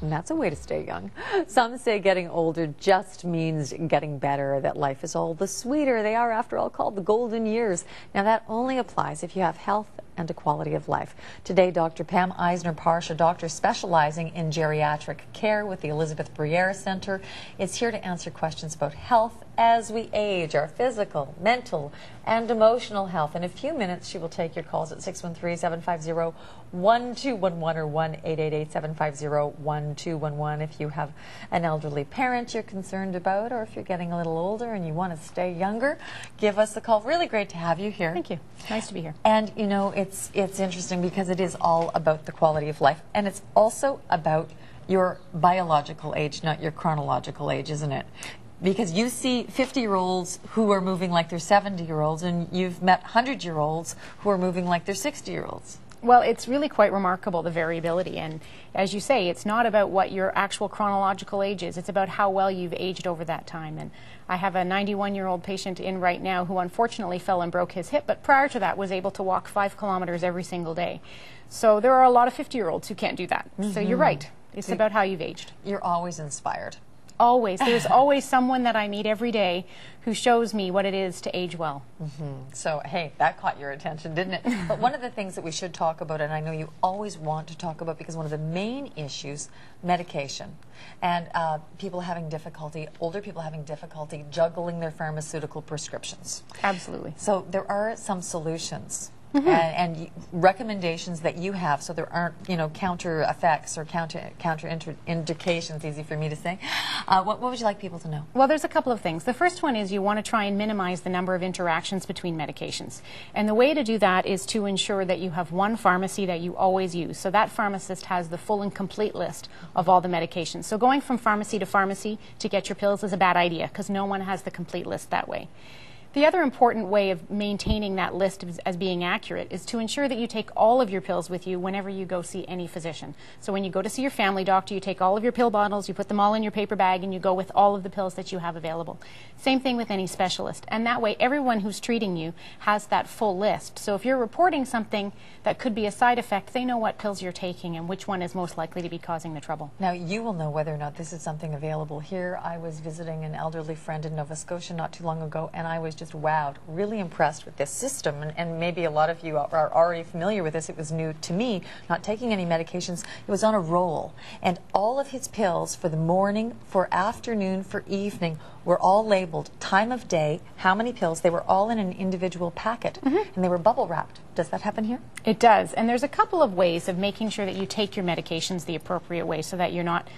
And that's a way to stay young. Some say getting older just means getting better, that life is all the sweeter. They are, after all, called the golden years. Now, that only applies if you have health and a quality of life. Today, Dr. Pamela Eisener-Parsche, a doctor specializing in geriatric care with the Elizabeth Bruyère Center, is here to answer questions about health as we age, our physical, mental, and emotional health. In a few minutes, she will take your calls at 613-750-1211 or 1-888-750-1211 if you have an elderly parent you're concerned about, or if you're getting a little older and you want to stay younger. Give us a call. Really great to have you here. Thank you. Nice to be here. And you know, it's interesting because it is all about the quality of life, and it's also about your biological age, not your chronological age, isn't it? Because you see 50-year-olds who are moving like they're 70-year-olds, and you've met 100-year-olds who are moving like they're 60-year-olds. Well, it's really quite remarkable, the variability. And as you say, it's not about what your actual chronological age is. It's about how well you've aged over that time. And I have a 91-year-old patient in right now who unfortunately fell and broke his hip, but prior to that was able to walk 5 kilometers every single day. So there are a lot of 50-year-olds who can't do that. So you're right. It's about how you've aged. You're always inspired. Always. There's always someone that I meet every day who shows me what it is to age well. So, hey, that caught your attention, didn't it? But one of the things that we should talk about, and I know you always want to talk about, because one of the main issues, medication, and people having difficulty, older people having difficulty juggling their pharmaceutical prescriptions. Absolutely. So there are some solutions. And recommendations that you have, so there aren't, you know, counter effects or counter indications, easy for me to say. What would you like people to know? Well, there's a couple of things. The first one is you want to try and minimize the number of interactions between medications. And the way to do that is to ensure that you have one pharmacy that you always use. So that pharmacist has the full and complete list of all the medications. So going from pharmacy to get your pills is a bad idea, because no one has the complete list that way. The other important way of maintaining that list as being accurate is to ensure that you take all of your pills with you whenever you go see any physician. So when you go to see your family doctor, you take all of your pill bottles, you put them all in your paper bag, and you go with all of the pills that you have available. Same thing with any specialist. And that way, everyone who's treating you has that full list. So if you're reporting something that could be a side effect, they know what pills you're taking and which one is most likely to be causing the trouble. Now, you will know whether or not this is something available here. I was visiting an elderly friend in Nova Scotia not too long ago, and I was just wowed, really impressed with this system, and maybe a lot of you are already familiar with this. It was new to me, not taking any medications. It was on a roll, and all of his pills for the morning, for afternoon, for evening were all labeled, time of day, how many pills. They were all in an individual packet, and they were bubble wrapped. Does that happen here? It does, and there's a couple of ways of making sure that you take your medications the appropriate way, so that you're not,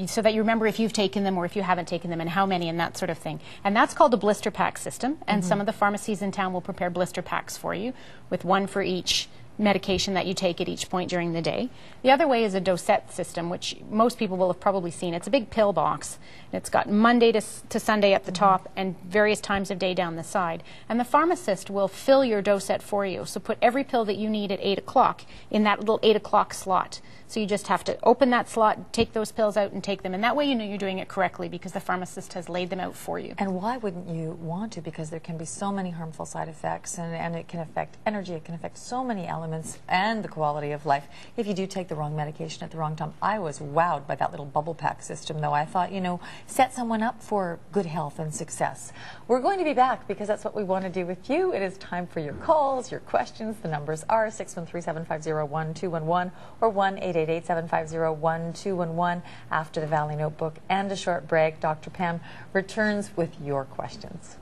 so that you remember if you've taken them or if you haven't taken them and how many and that sort of thing. And that's called a blister pack system, and some of the pharmacies in town will prepare blister packs for you with one for each medication that you take at each point during the day. The other way is a dosette system, which most people will have probably seen. It's a big pill box. It's got Monday to Sunday at the top and various times of day down the side. And the pharmacist will fill your dosette for you. So put every pill that you need at 8 o'clock in that little 8 o'clock slot. So you just have to open that slot, take those pills out and take them. And that way you know you're doing it correctly, because the pharmacist has laid them out for you. And why wouldn't you want to? Because there can be so many harmful side effects, and it can affect energy, it can affect so many elements and the quality of life if you do take the wrong medication at the wrong time. I was wowed by that little bubble pack system, though. I thought, you know, set someone up for good health and success. We're going to be back, because that's what we want to do with you. It is time for your calls, your questions. The numbers are 613-750-1211 or 1-888-750-1211. After the Valley Notebook and a short break, Dr. Pam returns with your questions.